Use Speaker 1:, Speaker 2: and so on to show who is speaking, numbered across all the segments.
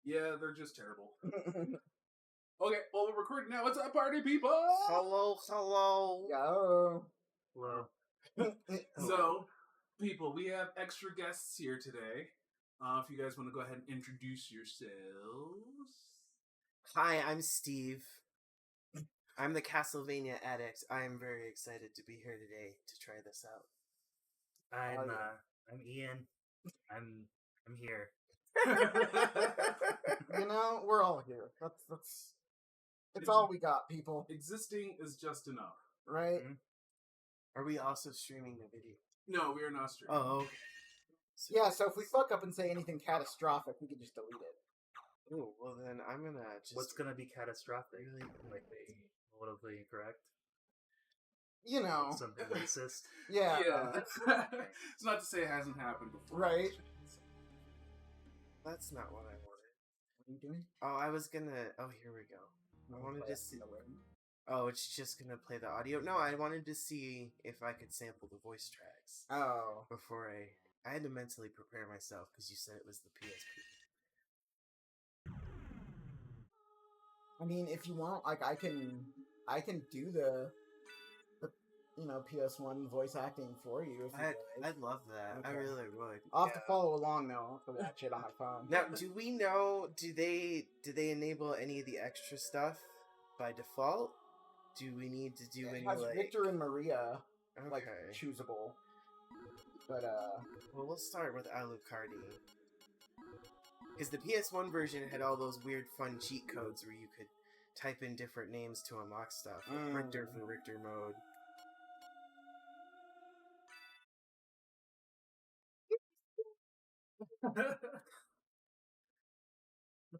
Speaker 1: Yeah, they're just terrible. Okay, well, we're recording now. What's up, party people?
Speaker 2: Hello.
Speaker 3: Yo.
Speaker 2: Hello.
Speaker 1: So, people, we have extra guests here today. If you guys want to go ahead and introduce yourselves.
Speaker 2: Hi, I'm Steve. I'm the Castlevania addict. I am very excited to be here today to try this out.
Speaker 4: I'm Ian. I'm here.
Speaker 3: You know, we're all here. That's all we got, people.
Speaker 1: Existing is just enough.
Speaker 3: Right?
Speaker 4: Mhm.
Speaker 2: Are we also streaming the video?
Speaker 1: No, we are not streaming.
Speaker 2: Oh, okay.
Speaker 3: Yeah, so if we fuck up and say anything catastrophic, we can just delete it.
Speaker 2: Ooh, well then I'm gonna just...
Speaker 4: What's gonna be catastrophic? Like politically incorrect?
Speaker 3: You know.
Speaker 4: Something racist?
Speaker 3: Yeah.
Speaker 1: It's not to say it hasn't happened before.
Speaker 3: Right.
Speaker 2: That's not what I wanted.
Speaker 3: What are you doing?
Speaker 2: Oh, I was gonna... Oh, here we go. I wanted to see... Oh, it's just gonna play the audio? No, I wanted to see if I could sample the voice tracks.
Speaker 3: Oh.
Speaker 2: Before I had to mentally prepare myself because you said it was the PSP.
Speaker 3: I mean, if you want, like, I can do the PS1 voice acting for you if you like.
Speaker 2: I'd love that.
Speaker 3: Okay.
Speaker 2: I really would.
Speaker 3: I'll have to follow along though. I'll have to watch it on my phone.
Speaker 2: Now, do we know? Do they enable any of the extra stuff by default? Do we need to do any
Speaker 3: It has
Speaker 2: like
Speaker 3: Victor and Maria like
Speaker 2: Okay.
Speaker 3: choosable? But
Speaker 2: Well, we'll start with Alucardi. Because the PS1 version had all those weird fun cheat codes where you could type in different names to unlock stuff. Like Richter for Richter mode.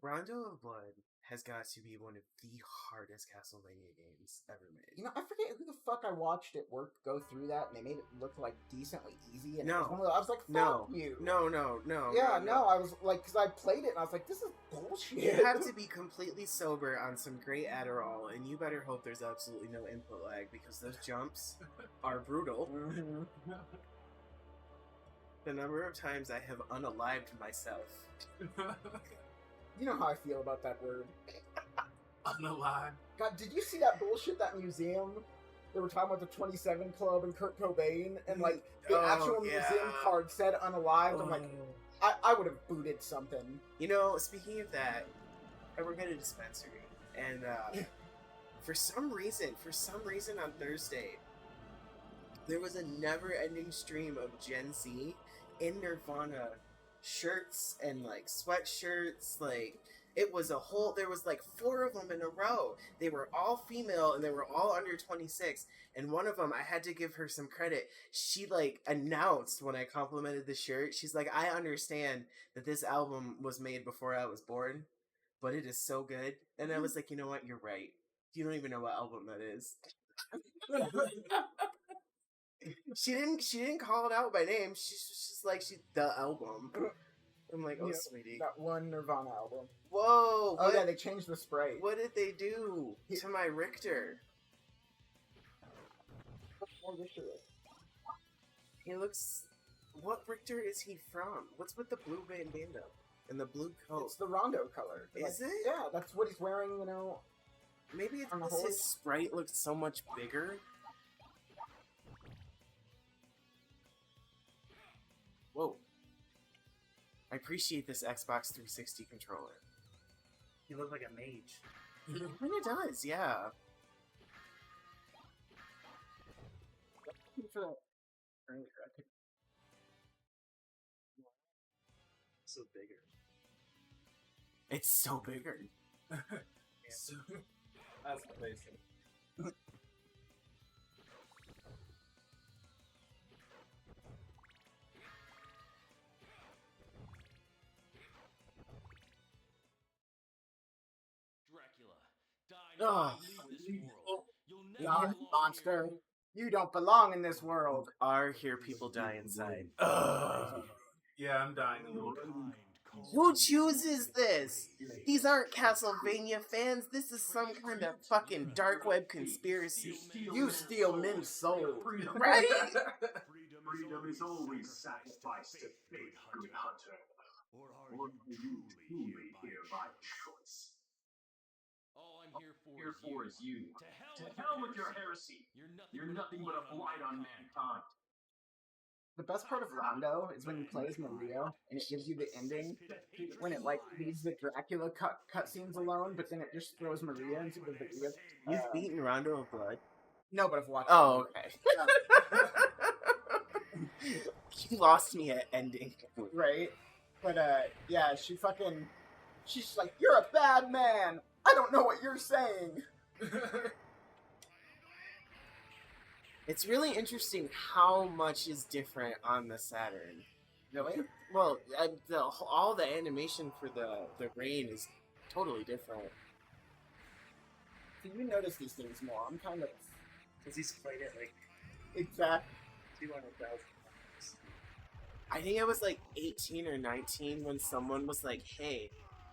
Speaker 2: Rondo of Blood has got to be one of the hardest Castlevania games ever made.
Speaker 3: you know, I forget who the fuck I watched at work go through that, and they made it look like decently easy. And
Speaker 2: No.
Speaker 3: it was one of those, I was like, fuck
Speaker 2: No.
Speaker 3: you.
Speaker 2: No.
Speaker 3: Yeah, no, I was like, because I played it, and I was like, this is bullshit.
Speaker 2: You have to be completely sober on some great Adderall, and you better hope there's absolutely no input lag, because those jumps are brutal.
Speaker 3: Mhm.
Speaker 2: The number of times I have unalived myself.
Speaker 3: You know how I feel about that word.
Speaker 1: Unalive.
Speaker 3: God, did you see that bullshit, that museum? They were talking about the 27 Club and Kurt Cobain, and like the
Speaker 2: Oh,
Speaker 3: actual
Speaker 2: yeah.
Speaker 3: museum card said unalived. I'm like, I would have booted something.
Speaker 2: You know, speaking of that, I work at a dispensary, and for some reason on Thursday, there was a never-ending stream of Gen Z in Nirvana shirts and like sweatshirts. Like, it was there was like 4 of them in a row. They were all female and they were all under 26. And one of them, I had to give her some credit. She like announced when I complimented the shirt, she's like, I understand that this album was made before I was born, but it is so good. And I was like, you know what? You're right. You don't even know what album that is. She didn't call it out by name. She's just like, the album. I'm like, oh,
Speaker 3: Yeah,
Speaker 2: sweetie.
Speaker 3: That one Nirvana album.
Speaker 2: Whoa.
Speaker 3: Oh yeah, they changed the spray.
Speaker 2: What did they do to my Richter? He looks... What Richter is he from? What's with the blue bandana and the blue coat?
Speaker 3: It's the Rondo color.
Speaker 2: Is it?
Speaker 3: Yeah, that's what he's wearing, you know.
Speaker 2: Maybe it's
Speaker 3: on the
Speaker 2: because his
Speaker 3: horse?
Speaker 2: sprite looks so much bigger. Whoa. I appreciate this Xbox 360 controller.
Speaker 4: You look like a mage.
Speaker 2: It kind of does, yeah.
Speaker 4: So bigger.
Speaker 2: It's so bigger.
Speaker 1: So, that's amazing.
Speaker 2: Oh,
Speaker 3: God, monster. You don't belong in this world.
Speaker 2: are here people die inside.
Speaker 1: Yeah, I'm dying a little bit.
Speaker 2: Who chooses this? These aren't Castlevania fans. This is some kind of fucking dark web conspiracy.
Speaker 3: You steal men's soul.
Speaker 2: Right?
Speaker 5: Freedom is always sacrificed to faith, good hunter.
Speaker 1: or are you truly here by choice?
Speaker 5: All I'm
Speaker 1: Here for is you. To hell with your heresy. You're nothing but a blight on mankind.
Speaker 3: The best part of Rondo is when you play as Maria and it gives you the ending when it like leaves the Dracula cutscenes alone, but then it just throws Maria into the video.
Speaker 2: You've beaten Rondo of Blood?
Speaker 3: No, but I've watched.
Speaker 2: Oh, okay. You lost me at ending.
Speaker 3: Right? But yeah, she's like, "You're a bad man. I don't know what you're saying."
Speaker 2: It's really interesting how much is different on the Saturn.
Speaker 3: Really?
Speaker 2: Well, all the animation for the rain is totally different.
Speaker 3: So you notice these things more. I'm kind of
Speaker 4: Because he's played it like
Speaker 3: exact.
Speaker 4: 200,000 times.
Speaker 2: I think I was like 18 or 19 when someone was like, "Hey,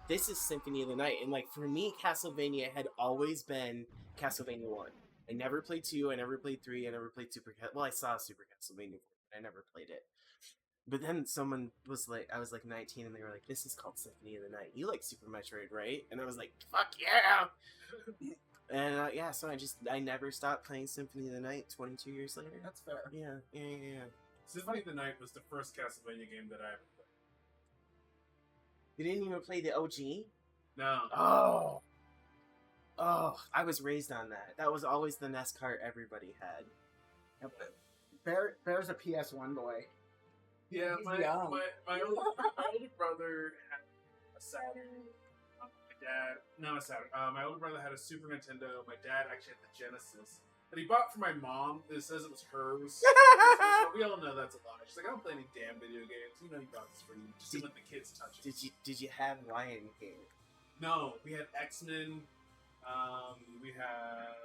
Speaker 2: this is Symphony of the Night." And like for me, Castlevania had always been Castlevania 1. I never played 2, I never played 3, I never played Super Well, I saw Super Castlevania 4, but I never played it. But then someone was like, I was like 19 and they were like, "This is called Symphony of the Night. You like Super Metroid, right?" And I was like, "Fuck yeah!" And yeah, so I never stopped playing Symphony of the Night 22 years later.
Speaker 3: That's fair.
Speaker 2: Yeah.
Speaker 1: Symphony of the Night was the first Castlevania game that I ever played.
Speaker 2: You didn't even play the OG?
Speaker 1: No.
Speaker 2: Oh, I was raised on that. That was always the NES cart everybody had.
Speaker 3: Bear's a PS1 boy.
Speaker 1: Yeah,
Speaker 3: He's
Speaker 1: my
Speaker 3: young.
Speaker 1: older brother had a Saturn. My older brother had a Super Nintendo. My dad actually had the Genesis that he bought for my mom. It says it was hers. But we all know that's a lie. She's like, "I don't play any damn video games. You know you bought this for you. Just to let the kids touch it."
Speaker 2: Did you have Lion King?
Speaker 1: No, we had X-Men. We had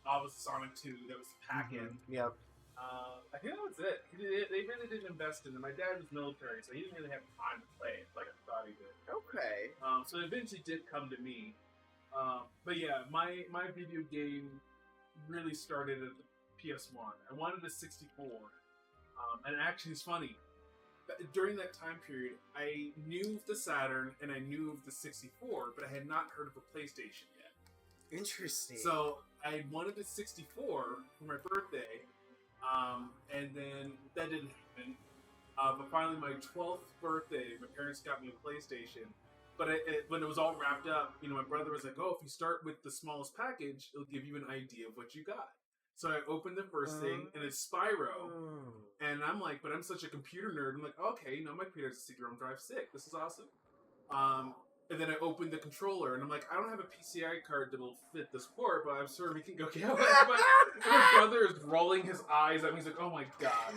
Speaker 1: obviously Sonic 2. That was the pack-in.
Speaker 2: Yep.
Speaker 1: I think that was it. They really didn't invest in it. My dad was military, so he didn't really have time to play it like I thought he did.
Speaker 2: Okay.
Speaker 1: So it eventually did come to me. But yeah, my video game really started at the PS1. I wanted a 64. And actually, it's funny. During that time period, I knew of the Saturn and I knew of the 64, but I had not heard of a PlayStation yet.
Speaker 2: Interesting.
Speaker 1: So I wanted a 64 for my birthday. And then that didn't happen. But finally, my 12th birthday, my parents got me a PlayStation. But when it was all wrapped up, my brother was like, "Oh, if you start with the smallest package, it'll give you an idea of what you got." So I opened the first thing, and it's Spyro. And I'm like, but I'm such a computer nerd. I'm like, okay, my computer has a CD-ROM drive. Sick. This is awesome. And then I opened the controller, and I'm like, I don't have a PCI card that'll fit this port, but I'm sure we can go get one. But my brother is rolling his eyes at me. He's like, "Oh my god."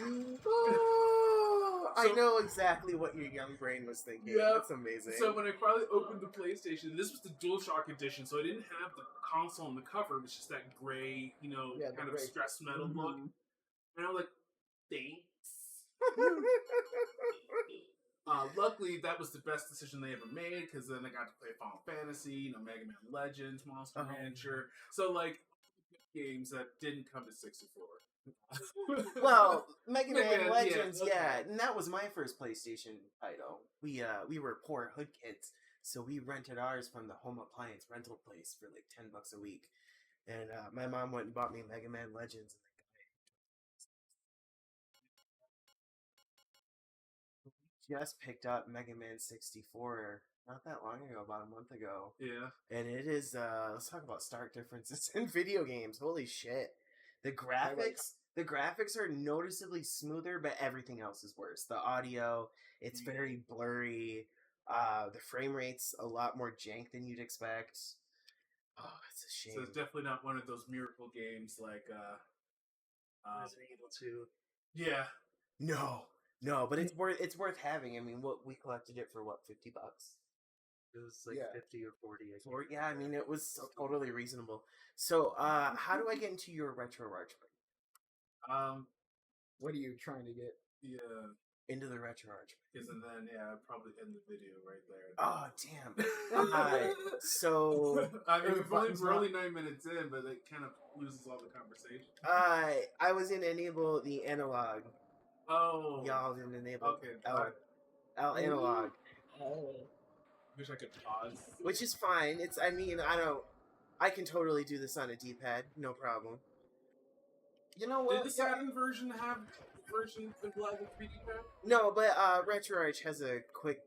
Speaker 2: I know exactly what your young brain was thinking.
Speaker 1: Yeah.
Speaker 2: That's amazing.
Speaker 1: So when I finally opened the PlayStation, this was the DualShock edition, so I didn't have the console on the cover. It was just that gray, kind of stress metal look. And I was like, thanks. Luckily, that was the best decision they ever made, because then I got to play Final Fantasy, Mega Man Legends, Monster Rancher. So, games that didn't come to 64.
Speaker 2: Well, Mega Man
Speaker 1: Man,
Speaker 2: Legends,
Speaker 1: yeah, okay.
Speaker 2: yeah, and that was my first PlayStation title. We were poor hood kids, so we rented ours from the home appliance rental place for like $10 a week, and my mom went and bought me Mega Man Legends. And we just picked up Mega Man 64 not that long ago, about a month ago.
Speaker 1: Yeah.
Speaker 2: And it is, let's talk about stark differences in video games. Holy shit. The graphics are noticeably smoother, but everything else is worse. The audio, it's very blurry. The frame rate's a lot more jank than you'd expect. Oh, it's a shame.
Speaker 1: So it's definitely not one of those miracle games like,
Speaker 4: Resident Evil 2.
Speaker 1: Yeah.
Speaker 2: No, but it's worth having. I mean, we collected it for what, $50?
Speaker 4: It was like 50 or 40.
Speaker 2: Yeah, I mean, it was totally reasonable. So, how do I get into your retro arch?
Speaker 3: What are you trying to get?
Speaker 1: Yeah.
Speaker 2: Into the retro arch.
Speaker 1: Because and then, I'd probably end the video right there.
Speaker 2: Oh, damn. So...
Speaker 1: I mean, we're only 9 minutes in, but it kind of loses all the conversation.
Speaker 2: I was in enable the analog.
Speaker 1: Oh.
Speaker 2: Y'all didn't enable.
Speaker 1: Okay.
Speaker 2: Analog.
Speaker 3: Oh.
Speaker 1: Wish I could pause.
Speaker 2: which is fine. I can totally do this on a D-pad, no problem.
Speaker 3: You know
Speaker 1: Did
Speaker 3: what?
Speaker 1: the Saturn version have version of live with 3D pad?
Speaker 2: No, but RetroArch has a quick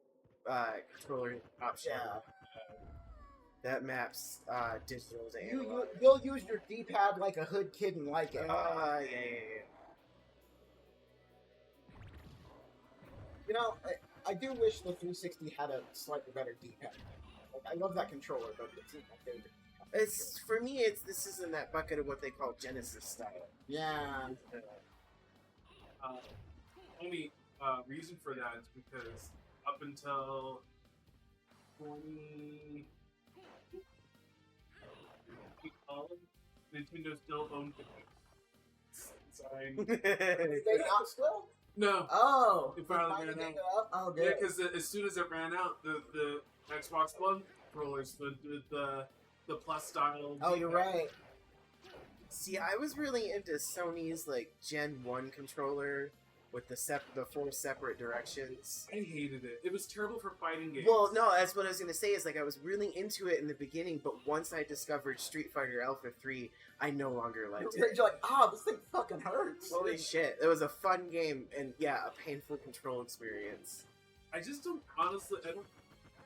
Speaker 2: controller option that maps digital to analog.
Speaker 3: You'll use your D-pad like a hood kid and like it.
Speaker 2: Yeah.
Speaker 3: You know, I do wish the 360 had a slightly better D-pad. Like, I love that controller, but it's not my favorite.
Speaker 2: It's for me. This is in that bucket of what they call Genesis style.
Speaker 3: Yeah.
Speaker 1: Only reason for that is because up until 2012, Nintendo still owned the design.
Speaker 3: Did they not still?
Speaker 1: No.
Speaker 3: Oh.
Speaker 1: It finally
Speaker 3: They
Speaker 1: ran
Speaker 3: gave
Speaker 1: out.
Speaker 3: it up? Oh,
Speaker 1: Yeah,
Speaker 3: good.
Speaker 1: because as soon as it ran out, the Xbox One controllers, the plus style.
Speaker 3: Oh, you're right.
Speaker 2: See, I was really into Sony's like Gen 1 controller with the 4 separate directions.
Speaker 1: I hated it. It was terrible for fighting games.
Speaker 2: Well, no, that's what I was gonna say. Is like I was really into it in the beginning, but once I discovered Street Fighter Alpha 3, I no longer liked it.
Speaker 3: You're like, oh, this thing fucking hurts.
Speaker 2: Holy shit! It was a fun game, and yeah, a painful control experience.
Speaker 1: I just don't, honestly, I don't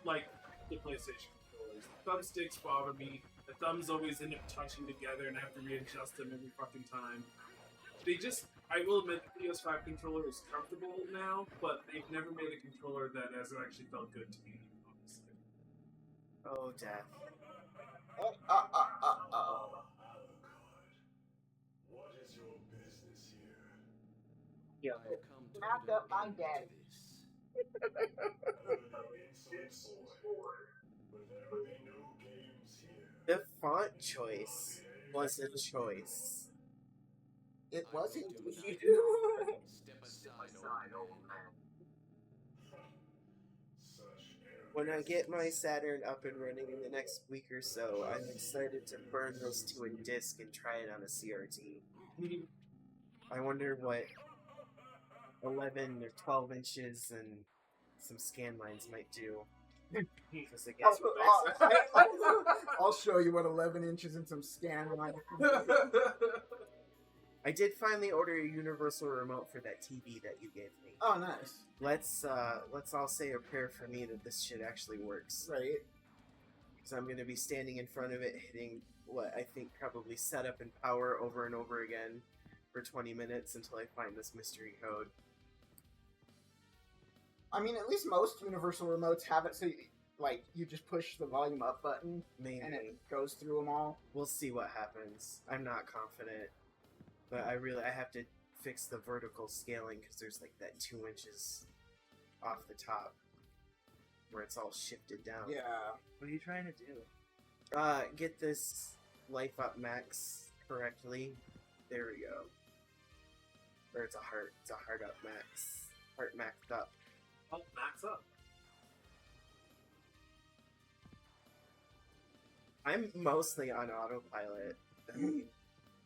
Speaker 1: like the PlayStation controllers. The thumbsticks bother me. The thumbs always end up touching together and I have to readjust them every fucking time. I will admit the PS5 controller is comfortable now, but they've never made a controller that has actually felt good to me, honestly.
Speaker 2: Oh, death.
Speaker 3: Oh.
Speaker 5: What is your business here?
Speaker 4: Yeah.
Speaker 5: Come to
Speaker 3: Knocked up my daddy.
Speaker 5: But there will be no games here.
Speaker 2: The font choice was a choice.
Speaker 3: It wasn't you.
Speaker 5: Step aside, old man. Such
Speaker 2: When I get my Saturn up and running in the next week or so, I'm excited to burn those to a disc and try it on a CRT. I wonder what 11 or 12 inches and some scan lines might do. Because I guess
Speaker 3: I'll show you what 11 inches and some scan line.
Speaker 2: I did finally order a universal remote for that TV that you gave me.
Speaker 3: Oh, nice.
Speaker 2: Let's all say a prayer for me that this shit actually works.
Speaker 3: Right.
Speaker 2: Because I'm going to be standing in front of it, hitting what I think probably setup and power over and over again for 20 minutes until I find this mystery code.
Speaker 3: I mean, at least most universal remotes have it so you just push the volume up button
Speaker 2: Maybe.
Speaker 3: and it goes through them all.
Speaker 2: We'll see what happens. I'm not confident. But I have to fix the vertical scaling because there's like that 2 inches off the top where it's all shifted down.
Speaker 3: Yeah.
Speaker 4: What are you trying to do?
Speaker 2: Get this life up max correctly. There we go. Or it's a heart. It's a heart up max. Heart maxed up.
Speaker 1: Oh, max up.
Speaker 2: I'm mostly on autopilot.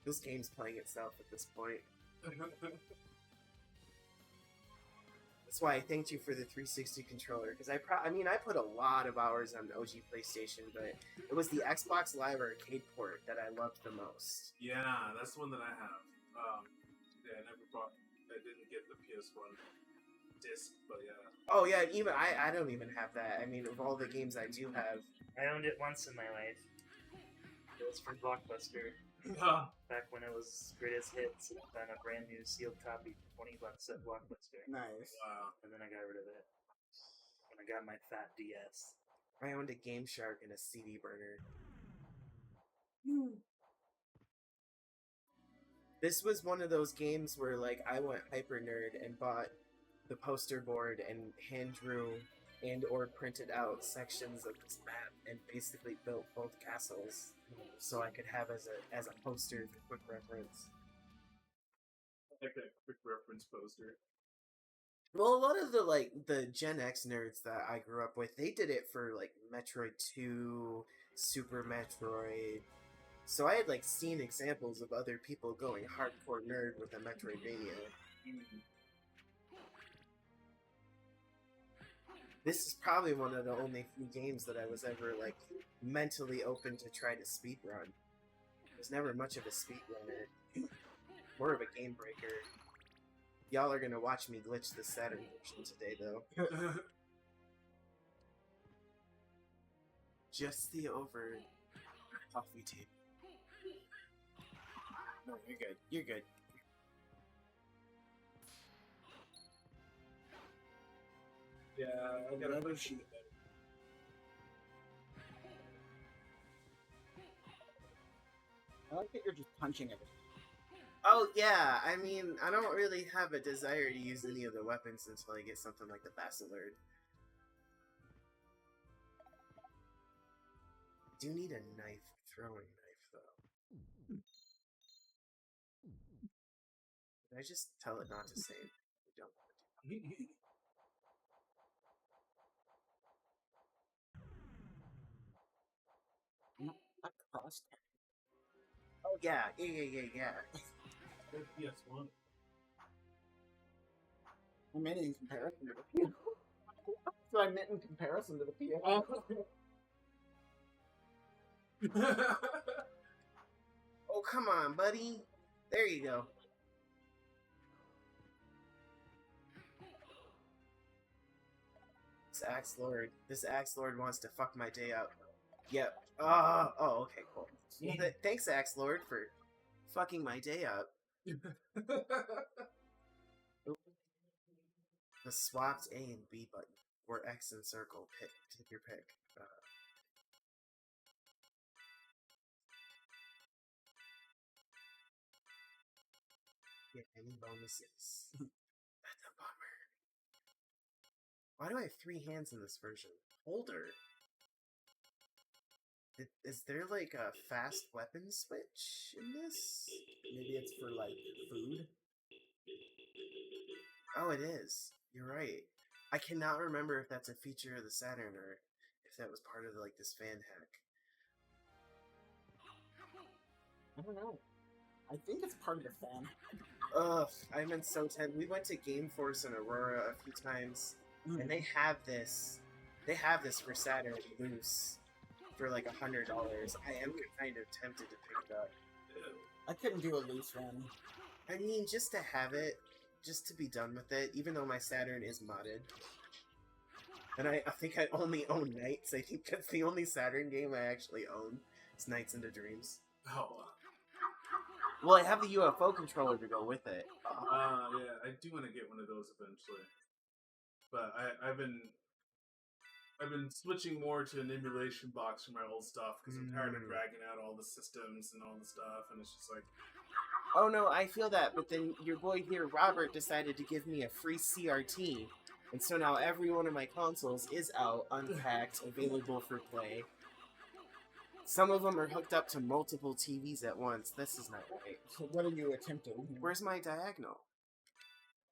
Speaker 2: This game's playing itself at this point. That's why I thanked you for the 360 controller, because I put a lot of hours on OG PlayStation, but it was the Xbox Live Arcade port that I loved the most.
Speaker 1: Yeah, that's the one that I have. I didn't get the PS1 disc, but yeah.
Speaker 2: Oh yeah, even I don't even have that. I mean, of all the games I do have,
Speaker 4: I owned it once in my life. It was from Blockbuster. Back when it was greatest hits and on a brand new sealed copy for $20 at Blockbuster.
Speaker 3: Nice.
Speaker 1: Wow.
Speaker 4: And then I got rid of it. When I got my fat DS.
Speaker 2: I owned a Game Shark and a CD burner. This was one of those games where like I went hyper nerd and bought the poster board and hand drew and or printed out sections of this map and basically built both castles so I could have as a poster for quick reference.
Speaker 1: Like that quick reference poster.
Speaker 2: Well, a lot of the Gen X nerds that I grew up with, they did it for like Metroid 2, Super Metroid. So I had like seen examples of other people going hardcore nerd with a Metroidvania. This is probably one of the only few games that I was ever, like, mentally open to try to speedrun. I was never much of a speedrunner. More of a game breaker. Y'all are gonna watch me glitch the Saturn version today, though. Just the over coffee table. No, you're good. You're good.
Speaker 1: Yeah, I gotta
Speaker 3: Never
Speaker 1: push
Speaker 3: shoot.
Speaker 1: it better.
Speaker 3: I like that you're just punching it.
Speaker 2: Oh, yeah, I mean, I don't really have a desire to use any of the weapons until I get something like the Bacillard. Do need a knife, throwing knife, though. Did I just tell it not to save? I don't want to do
Speaker 3: Not cost.
Speaker 2: Oh, yeah.
Speaker 1: PS1.
Speaker 3: I meant in comparison to the PS. So I meant in comparison to the PS.
Speaker 2: Oh, come on, buddy. There you go. This Axe Lord wants to fuck my day up. Yep. Oh, okay, cool. Thanks, Axe Lord, for fucking my day up. The swapped A and B button, or X and circle. Take your pick. Get any bonuses. That's a bummer. Why do I have 3 hands in this version? Holder. Is there like a fast weapon switch in this?
Speaker 3: Maybe it's for like food.
Speaker 2: Oh, it is. You're right. I cannot remember if that's a feature of the Saturn or if that was part of like this fan hack.
Speaker 3: I don't know. I think it's part of the fan.
Speaker 2: Ugh, I've been so tempted. We went to Game Force in Aurora a few times, and they have this. They have this for Saturn loose for like $100. I am kind of tempted to pick it up.
Speaker 3: I couldn't do a loose run.
Speaker 2: I mean, just to have it, just to be done with it, even though my Saturn is modded. And I think I only own Nights. I think that's the only Saturn game I actually own. It's Nights into Dreams.
Speaker 1: Oh,
Speaker 2: Well, I have the UFO controller to go with it.
Speaker 1: yeah, I do want to get one of those eventually. But I've been switching more to an emulation box for my old stuff because I'm tired of dragging out all the systems and all the stuff, and it's just like,
Speaker 2: Oh no, I feel that, but then your boy here, Robert, decided to give me a free CRT, and so now every one of my consoles is out, unpacked, available for play. Some of them are hooked up to multiple TVs at once. This is not right.
Speaker 3: So what are you attempting?
Speaker 2: Where's my diagonal?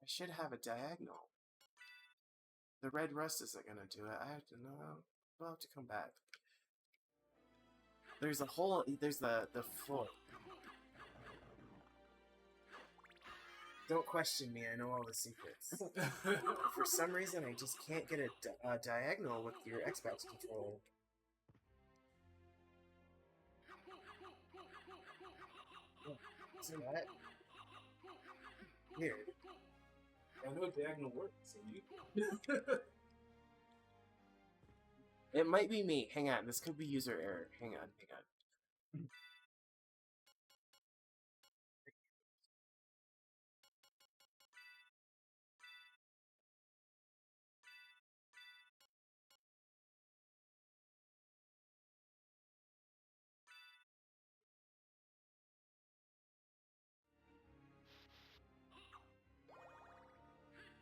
Speaker 2: I should have a diagonal. The red rust isn't gonna do it. I have to know. I'll have to come back. There's a hole. There's the floor. Don't question me. I know all the secrets. For some reason, I just can't get a diagonal with your Xbox controller. See that? Weird.
Speaker 1: I know diagonal works. So you...
Speaker 2: It might be me. Hang on. This could be user error. Hang on.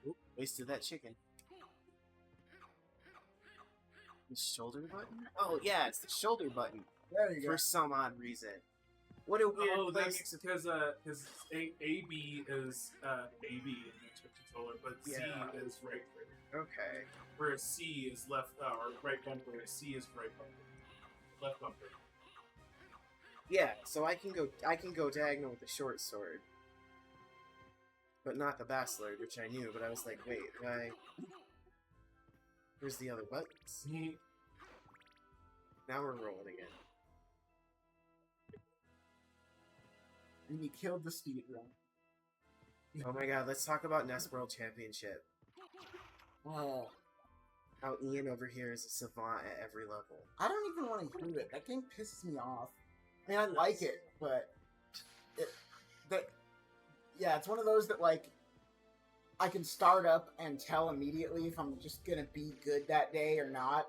Speaker 2: Oop, wasted that chicken. The shoulder button? Oh, yeah, it's the shoulder button.
Speaker 3: There you go.
Speaker 2: For some odd reason. What a weird
Speaker 1: Oh,
Speaker 2: place.
Speaker 1: that's because AB is AB in the Xbox controller, but
Speaker 2: Yeah.
Speaker 1: C is right trigger.
Speaker 2: Okay.
Speaker 1: Whereas C is left or right bumper, whereas C is right bumper. Left bumper.
Speaker 2: Yeah, so I can go diagonal with the short sword. But not the Bacillard, which I knew, but I was like, wait, why? Where's the other buttons? Now we're rolling again.
Speaker 3: And you killed the speedrun.
Speaker 2: Oh my god, let's talk about NES World Championship.
Speaker 3: Oh,
Speaker 2: How Ian over here is a savant at every level.
Speaker 3: I don't even want to hear it. That game pisses me off. I mean, I like it, but yeah, it's one of those that like I can start up and tell immediately if I'm just gonna be good that day or not.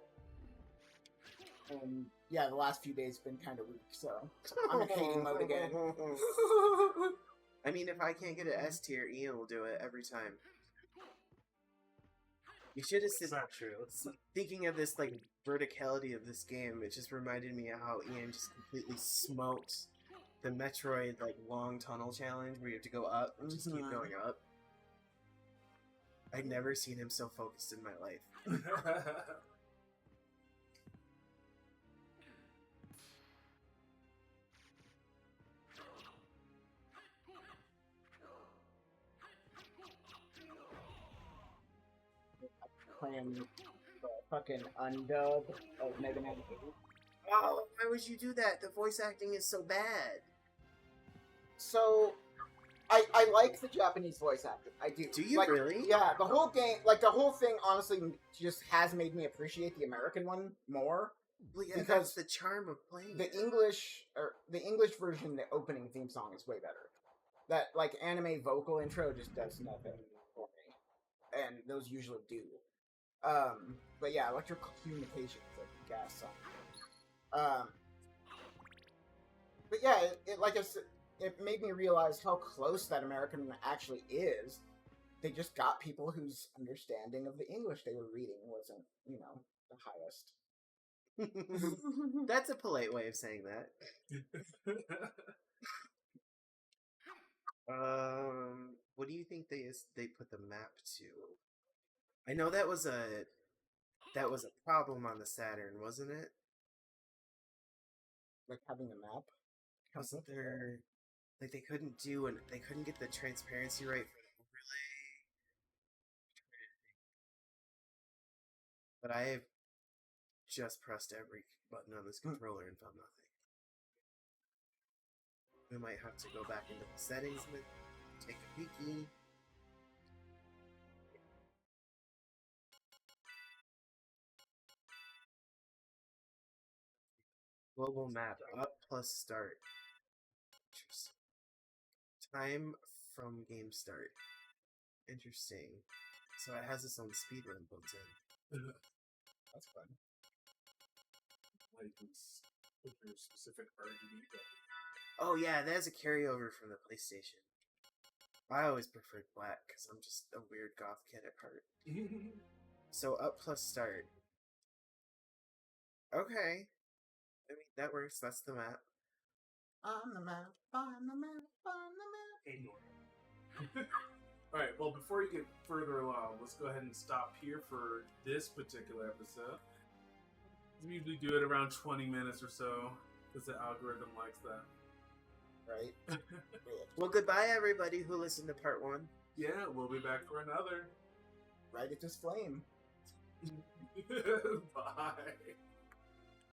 Speaker 3: And yeah, the last few days have been kind of weak, so I'm in hating mode again.
Speaker 2: I mean, if I can't get an S tier, Ian will do it every time. You should have
Speaker 4: It's
Speaker 2: said.
Speaker 4: not true.
Speaker 2: Thinking of this like verticality of this game, it just reminded me of how Ian just completely smokes the Metroid like long tunnel challenge where you have to go up and just keep going up. I'd never seen him so focused in my life.
Speaker 3: Playing the fucking undub of Mega Man 8.
Speaker 2: Oh, why would you do that? The voice acting is so bad.
Speaker 3: So, I like the Japanese voice acting. I do.
Speaker 2: Do you
Speaker 3: like,
Speaker 2: really?
Speaker 3: Yeah, the whole game, like the whole thing, honestly, just has made me appreciate the American one more.
Speaker 2: Well, yeah,
Speaker 3: Because
Speaker 2: that's the charm of playing.
Speaker 3: The English version, the opening theme song is way better. That like anime vocal intro just does nothing for me, and those usually do. But yeah, Electrical Communications, like the gas song. But yeah, it like I said, it made me realize how close that American one actually is. They just got people whose understanding of the English they were reading wasn't, the highest.
Speaker 2: That's a polite way of saying that. What do you think they put the map to? I know that was a problem on the Saturn, wasn't it?
Speaker 3: Like having a map.
Speaker 2: Wasn't there like they couldn't get the transparency right for the overlay? But I have just pressed every button on this controller and found nothing. We might have to go back into the settings and take a peeky. Global map, up plus start. Interesting. Time from game start. Interesting. So it has its own speedrun built in.
Speaker 3: That's fun.
Speaker 1: Like with your specific RGB button.
Speaker 2: Oh yeah, that has a carryover from the PlayStation. I always preferred black because I'm just a weird goth kid at heart. So up plus start. Okay. I mean, that works. That's the map.
Speaker 3: On the map, on the map, on the map.
Speaker 4: Ignore.
Speaker 1: Alright, well, before you get further along, let's go ahead and stop here for this particular episode. We usually do it around 20 minutes or so, because the algorithm likes that.
Speaker 3: Right?
Speaker 2: Well, goodbye, everybody who listened to part 1.
Speaker 1: Yeah, we'll be back for another.
Speaker 3: Right at this flame.
Speaker 1: Bye.